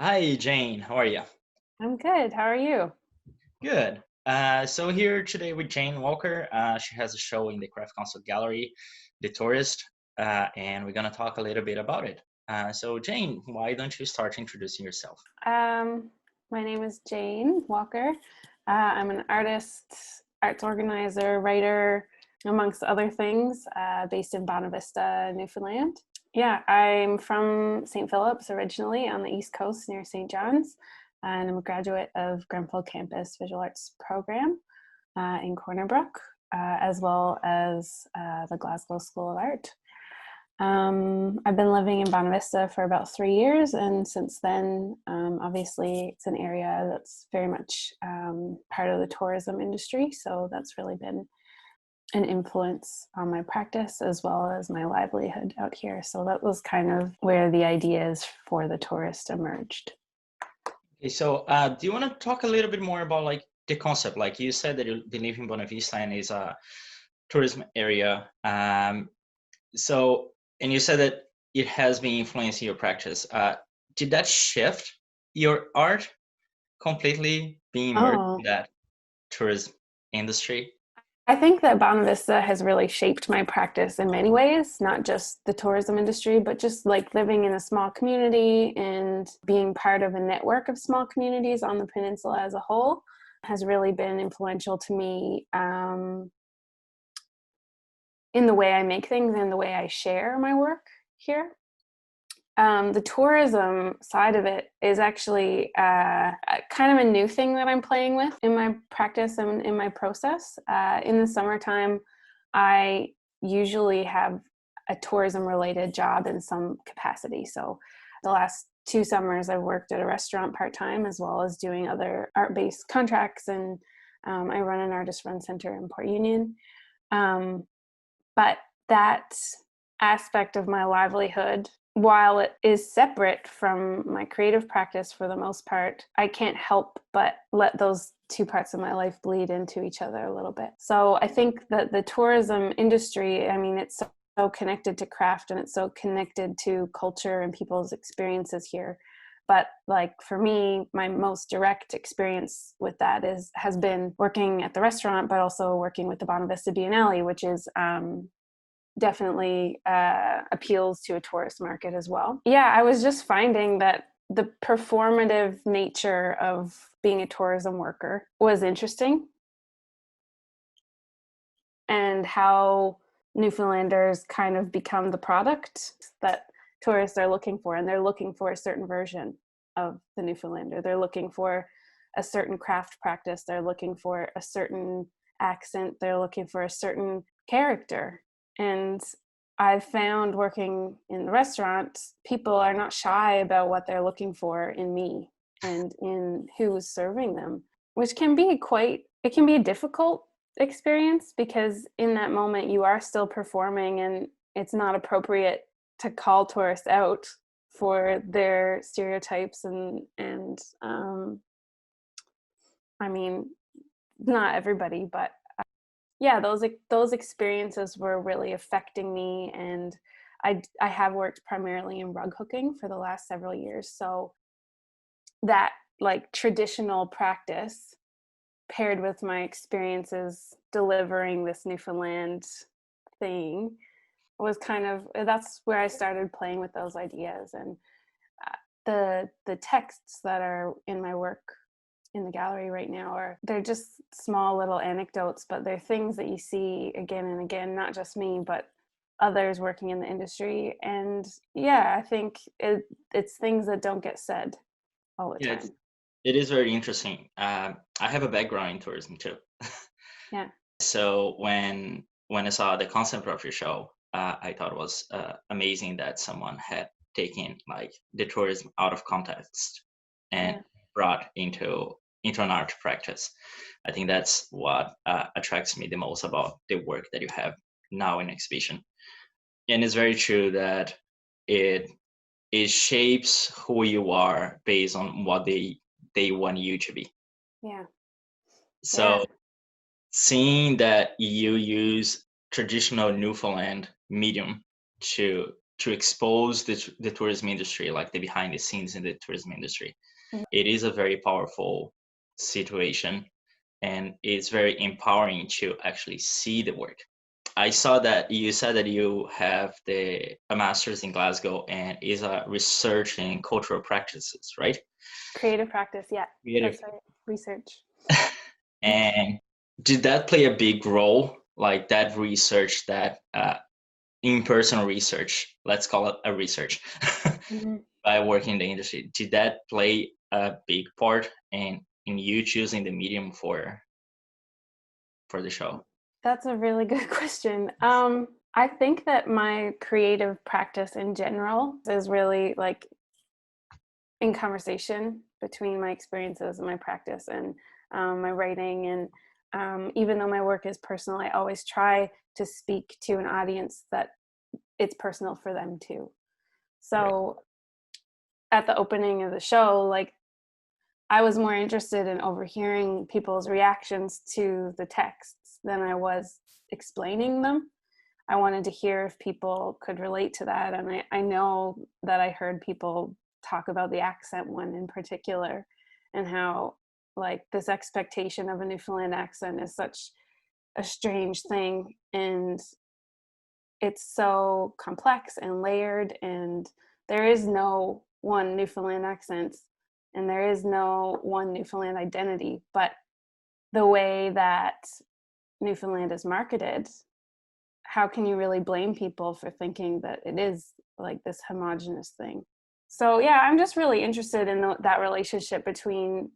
Hi, Jane. How are you? I'm good. How are you? Good. So here today with Jane Walker. She has a show in the Craft Council Gallery, The Tourist, and we're gonna talk a little bit about it. So Jane, why don't you start introducing yourself? Um, my name is Jane Walker. I'm an artist, arts organizer, writer, amongst other things, based in Bonavista, Newfoundland. Yeah, I'm from St. Philip's originally on the East Coast near St. John's, and I'm a graduate of Grenfell Campus Visual Arts program in Corner Brook, as well as the Glasgow School of Art. I've been living in Bonavista for about 3 years, and since then, obviously, it's an area that's very much part of the tourism industry. So that's really been an influence on my practice as well as my livelihood out here. So that was kind of where the ideas for the tourist emerged. Okay, so do you want to talk a little bit more about like the concept? Like you said that you live in Bonavista and is a tourism area. So, and you said that it has been influencing your practice. Did that shift your art completely being immersed in Oh, that tourism industry? I think that Bonavista has really shaped my practice in many ways, not just the tourism industry, but just like living in a small community and being part of a network of small communities on the peninsula as a whole has really been influential to me in the way I make things and the way I share my work here. The tourism side of it is actually kind of a new thing that I'm playing with in my practice and in my process. In the summertime, I usually have a tourism related job in some capacity. So the last 2 summers, I've worked at a restaurant part time as well as doing other art based contracts. And I run an artist run center in Port Union. Um, but that aspect of my livelihood, while it is separate from my creative practice for the most part, I can't help but let those two parts of my life bleed into each other a little bit. So I think that the tourism industry, I mean, it's so connected to craft and it's so connected to culture and people's experiences here. But like for me, my most direct experience with that has been working at the restaurant, but also working with the Bonavista Biennale, which is definitely appeals to a tourist market as well. Yeah, I was just finding that the performative nature of being a tourism worker was interesting, and how Newfoundlanders kind of become the product that tourists are looking for. And they're looking for a certain version of the Newfoundlander. They're looking for a certain craft practice. They're looking for a certain accent. They're looking for a certain character. And I've found working in the restaurant, people are not shy about what they're looking for in me and in who's serving them, which can be it can be a difficult experience because in that moment you are still performing and it's not appropriate to call tourists out for their stereotypes and I mean, not everybody, but yeah, those experiences were really affecting me. And I have worked primarily in rug hooking for the last several years, so that like traditional practice paired with my experiences delivering this Newfoundland thing was kind of that's where I started playing with those ideas. And the texts that are in my work in the gallery right now are they're just small little anecdotes, but they're things that you see again and again, not just me but others working in the industry. And yeah, I think it's things that don't get said all the Yeah, time. it is very interesting. I have a background in tourism too. Yeah. So when I saw the concept of your show, I thought it was amazing that someone had taken like the tourism out of context and Yeah. brought into an art practice. I think that's what attracts me the most about the work that you have now in exhibition. And it's very true that it it shapes who you are based on what they want you to be. Yeah. So Yeah. seeing that you use traditional Newfoundland medium to to expose the tourism industry, like the behind the scenes in the tourism industry. It is a very powerful situation, and it's very empowering to actually see the work. I saw that you said that you have a master's in Glasgow and is a research in cultural practices, right? Creative practice, yeah. Creative. That's right. Research. And did that play a big role, like that research, that in-person research, let's call it a research, by working in the industry? Did that play a big part in you choosing the medium for the show? That's a really good question. I think that my creative practice in general is really like in conversation between my experiences and my practice and my writing. And even though my work is personal, I always try to speak to an audience that it's personal for them too. So at the opening of the show, like I was more interested in overhearing people's reactions to the texts than I was explaining them. I wanted to hear if people could relate to that. And I know that I heard people talk about the accent one in particular, and how like this expectation of a Newfoundland accent is such a strange thing. And it's so complex and layered, and there is no one Newfoundland accent and there is no one Newfoundland identity. But the way that Newfoundland is marketed, how can you really blame people for thinking that it is like this homogenous thing? So yeah, I'm just really interested in that relationship between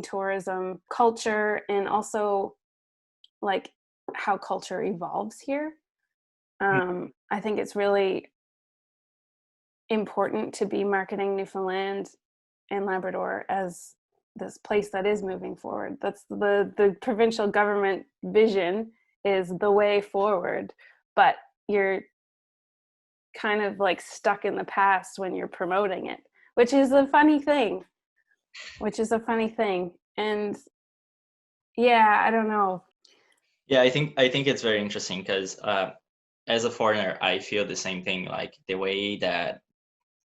tourism, culture, and also like how culture evolves here. I think it's really important to be marketing Newfoundland and Labrador as this place that is moving forward. That's the provincial government vision, is the way forward, but you're kind of like stuck in the past when you're promoting it, which is a funny thing. And yeah, I don't know. Yeah, I think it's very interesting because as a foreigner, I feel the same thing. Like the way that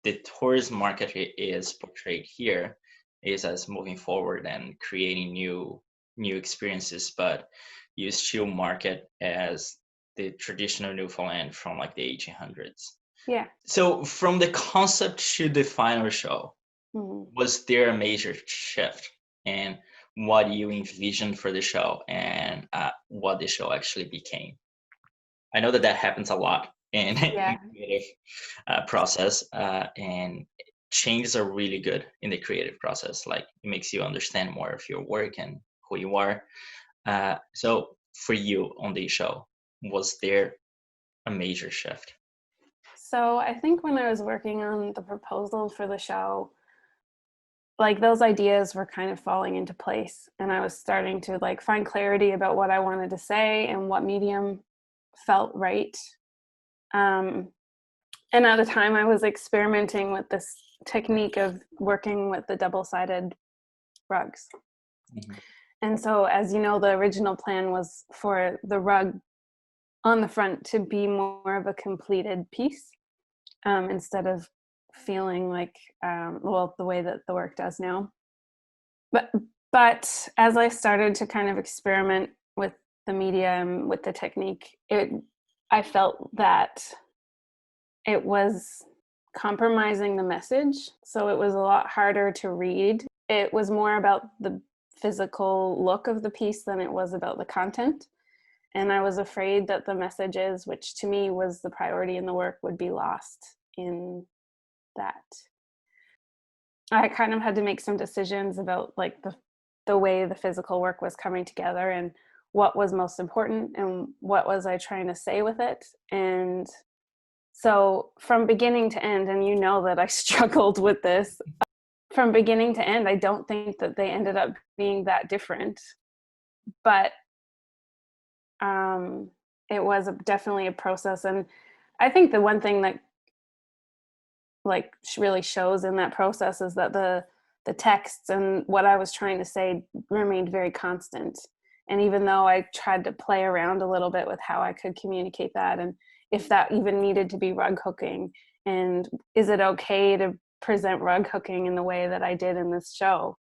the tourism market is portrayed here is as moving forward and creating new experiences, but you still market as the traditional Newfoundland from like the 1800s. Yeah. So from the concept to the final show, was there a major shift in what you envisioned for the show and what the show actually became? I know that happens a lot in Yeah. in creative process, and changes are really good in the creative process. Like it makes you understand more of your work and who you are. So for you on the show, was there a major shift? So I think when I was working on the proposal for the show, like those ideas were kind of falling into place, and I was starting to like find clarity about what I wanted to say and what medium felt right. And at the time I was experimenting with this technique of working with the double-sided rugs. And so, as you know, the original plan was for the rug on the front to be more of a completed piece, instead of feeling like the way that the work does now. But as I started to kind of experiment with the medium, with the technique, I felt that it was compromising the message. So it was a lot harder to read. It was more about the physical look of the piece than it was about the content. And I was afraid that the messages, which to me was the priority in the work, would be lost in that. I kind of had to make some decisions about like the way the physical work was coming together and what was most important and what was I trying to say with it. And so from beginning to end, and you know that I struggled with this, from beginning to end, I don't think that they ended up being that different, but it was definitely a process. And I think the one thing that like really shows in that process is that the texts and what I was trying to say remained very constant. And even though I tried to play around a little bit with how I could communicate that and if that even needed to be rug hooking, and is it okay to present rug hooking in the way that I did in this show.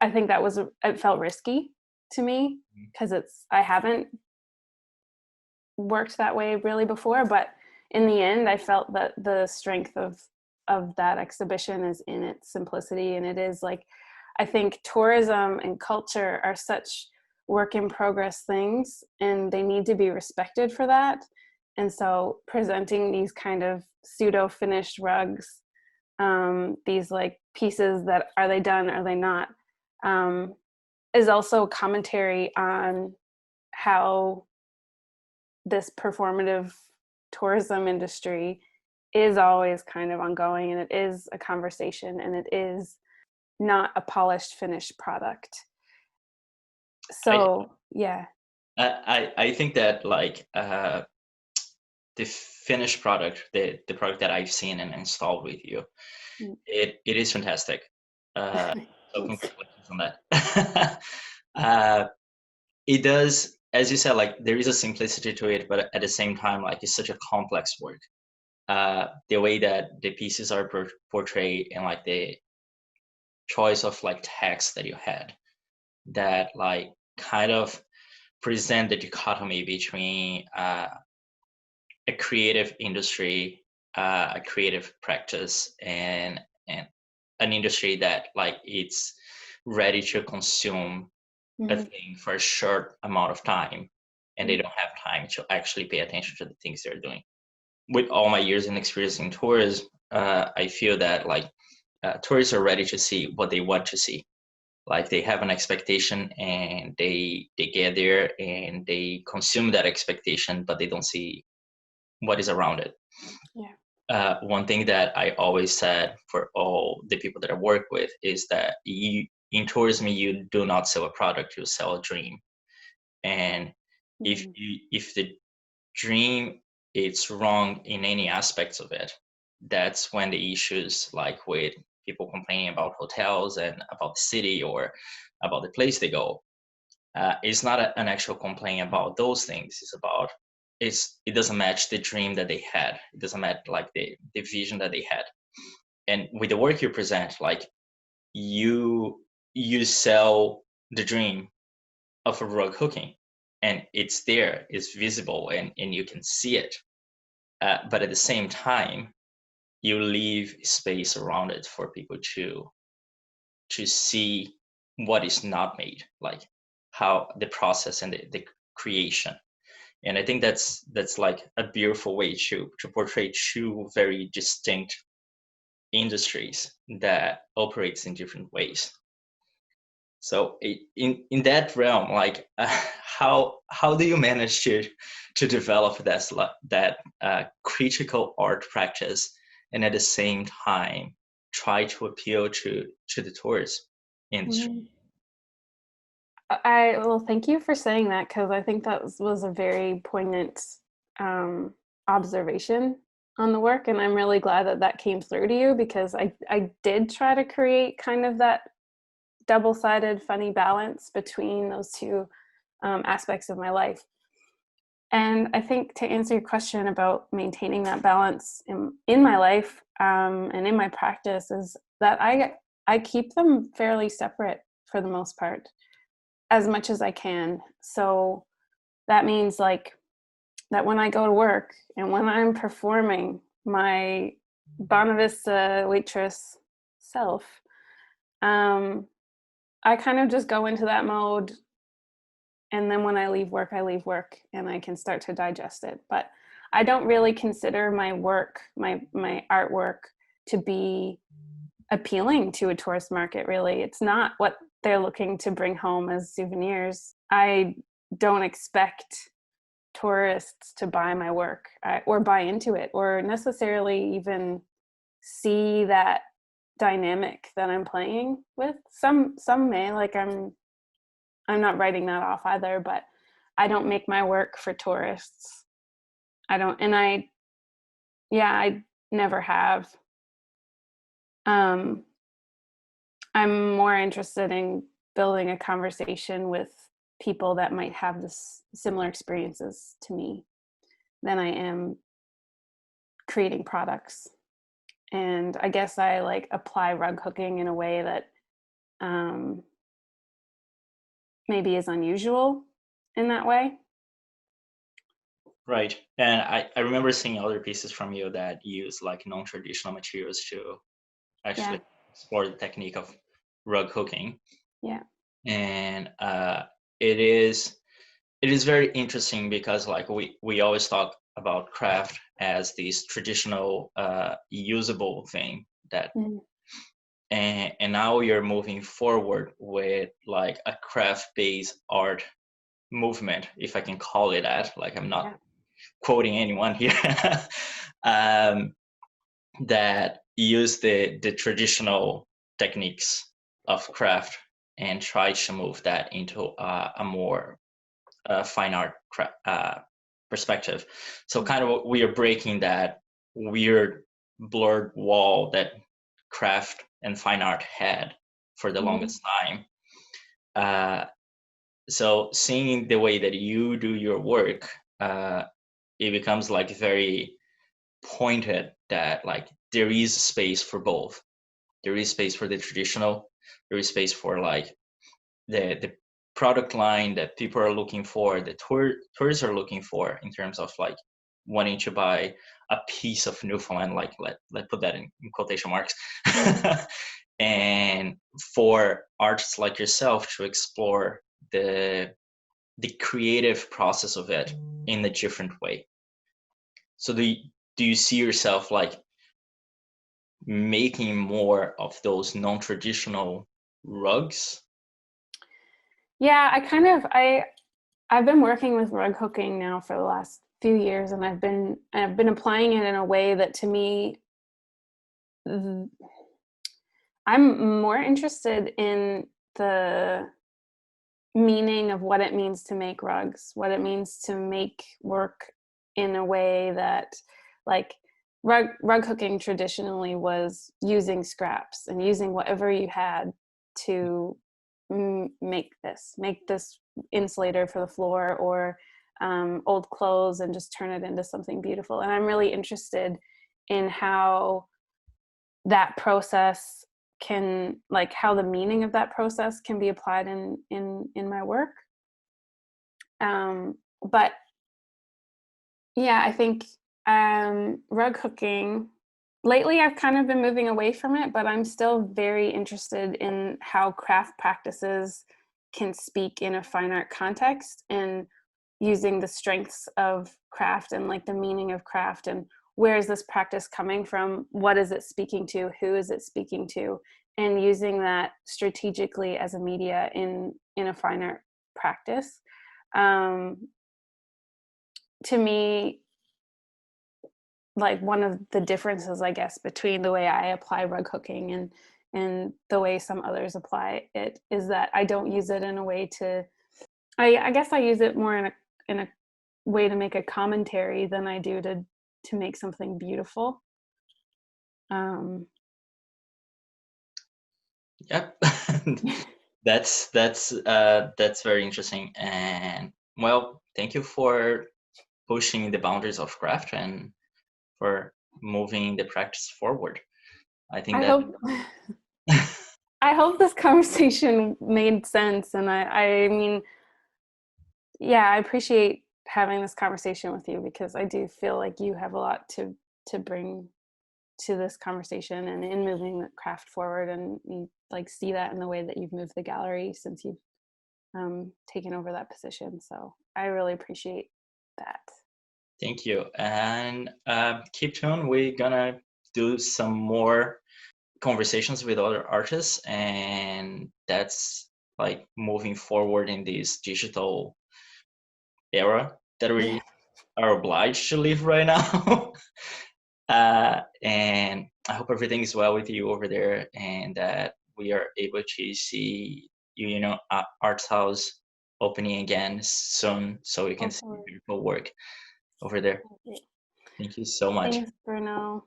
I think it felt risky to me because I haven't worked that way really before, but in the end I felt that the strength of that exhibition is in its simplicity. And it is like, I think tourism and culture are such work in progress things, and they need to be respected for that. And so presenting these kind of pseudo finished rugs, these like pieces that are they done, are they not, is also commentary on how this performative tourism industry is always kind of ongoing, and it is a conversation, and it is not a polished finished product. So yeah. I think that like the finished product, the product that I've seen and installed with you, it is fantastic. So congratulations on that. It does, as you said, like there is a simplicity to it, but at the same time, like it's such a complex work. The way that the pieces are portrayed, and like the choice of like text that you had, that like kind of present the dichotomy between a creative industry, a creative practice, and an industry that like it's ready to consume a thing for a short amount of time, and they don't have time to actually pay attention to the things they're doing. With all my years in experience in tours, I feel that like tourists are ready to see what they want to see. Like they have an expectation, and they get there and they consume that expectation, but they don't see what is around it. Yeah. One thing that I always said for all the people that I work with is that in tourism, you do not sell a product, you sell a dream. And if the dream is wrong in any aspects of it, that's when the issues, like with people complaining about hotels and about the city or about the place they go, it's not an actual complaint about those things. It's about it doesn't match the dream that they had. It doesn't match like the vision that they had. And with the work you present, like you sell the dream of a rug hooking, and it's there, it's visible, and you can see it. But at the same time, you leave space around it for people to see what is not made, like how the process and the creation. And I think that's like a beautiful way to portray two very distinct industries that operates in different ways. So in that realm, like how do you manage to develop that critical art practice, and at the same time try to appeal to the tourist industry? Well, thank you for saying that, because I think that was a very poignant observation on the work, and I'm really glad that that came through to you, because I did try to create kind of that double-sided funny balance between those two aspects of my life. And I think, to answer your question about maintaining that balance in my life and in my practice, is that I keep them fairly separate for the most part, as much as I can. So that means like that when I go to work and when I'm performing my Bonavista waitress self, I kind of just go into that mode, and then when I leave work and I can start to digest it. But I don't really consider my work, my artwork, to be appealing to a tourist market, really. It's not what they're looking to bring home as souvenirs. I don't expect tourists to buy my work or buy into it, or necessarily even see that dynamic that I'm playing with. Some may, like I'm not writing that off either, but I don't make my work for tourists. I don't, and I never have. I'm more interested in building a conversation with people that might have this similar experiences to me. than I am creating products. And I guess I like apply rug hooking in a way that um, maybe is unusual in that way. Right. And I remember seeing other pieces from you that use like non-traditional materials to Yeah, actually explore the technique of rug hooking. yeah. And it is very interesting because like we always talk about craft as this traditional usable thing that Mhm. and now you're moving forward with like a craft-based art movement, if I can call it that. Like I'm not Yeah. quoting anyone here. um, that use the traditional techniques of craft and try to move that into a more fine art perspective. So Mm. kind of we are breaking that weird blurred wall that craft and fine art had for the Mhm. longest time. Uh, so seeing the way that you do your work, it becomes like very pointed that like there is space for both. There is space for the traditional. There is space for like the product line that people are looking for, the tourists are looking for in terms of like wanting to buy a piece of Newfoundland, like let put that in quotation marks, and for artists like yourself to explore the the creative process of it in a different way. So do you see yourself like making more of those non-traditional rugs? Yeah, I've been working with rug hooking now for the last few years, and I've been applying it in a way that to me, th- I'm more interested in the meaning of what it means to make rugs, what it means to make work in a way that, like, rug hooking traditionally was using scraps and using whatever you had to make this insulator for the floor, or old clothes, and just turn it into something beautiful. And I'm really interested in how that process can, like, how the meaning of that process can be applied in my work. But yeah, I think rug hooking, lately I've kind of been moving away from it, but I'm still very interested in how craft practices can speak in a fine art context, and using the strengths of craft and like the meaning of craft, and where is this practice coming from, what is it speaking to, who is it speaking to, and using that strategically as a media in a fine art practice. um, to me, like, one of the differences, I guess, between the way I apply rug hooking and the way some others apply it is that I don't use it in a way to, I guess I use it more in a way to make a commentary than I do to make something beautiful. Um, Yep. That's very interesting. And well, thank you for pushing the boundaries of craft and for moving the practice forward. I think I that hope I hope this conversation made sense, and I mean, yeah, I appreciate having this conversation with you, because I do feel like you have a lot to bring to this conversation and in moving the craft forward, and you like see that in the way that you've moved the gallery since you've taken over that position. So I really appreciate that. thank you. And keep tuned. We're gonna do some more conversations with other artists, and that's like moving forward in this digital era that Yeah. we are obliged to live right now. And I hope everything is well with you over there, and that we are able to see you, Arts House opening again soon, so we can see Hopefully. beautiful work over there. Thank you so much. Thanks, Bruno.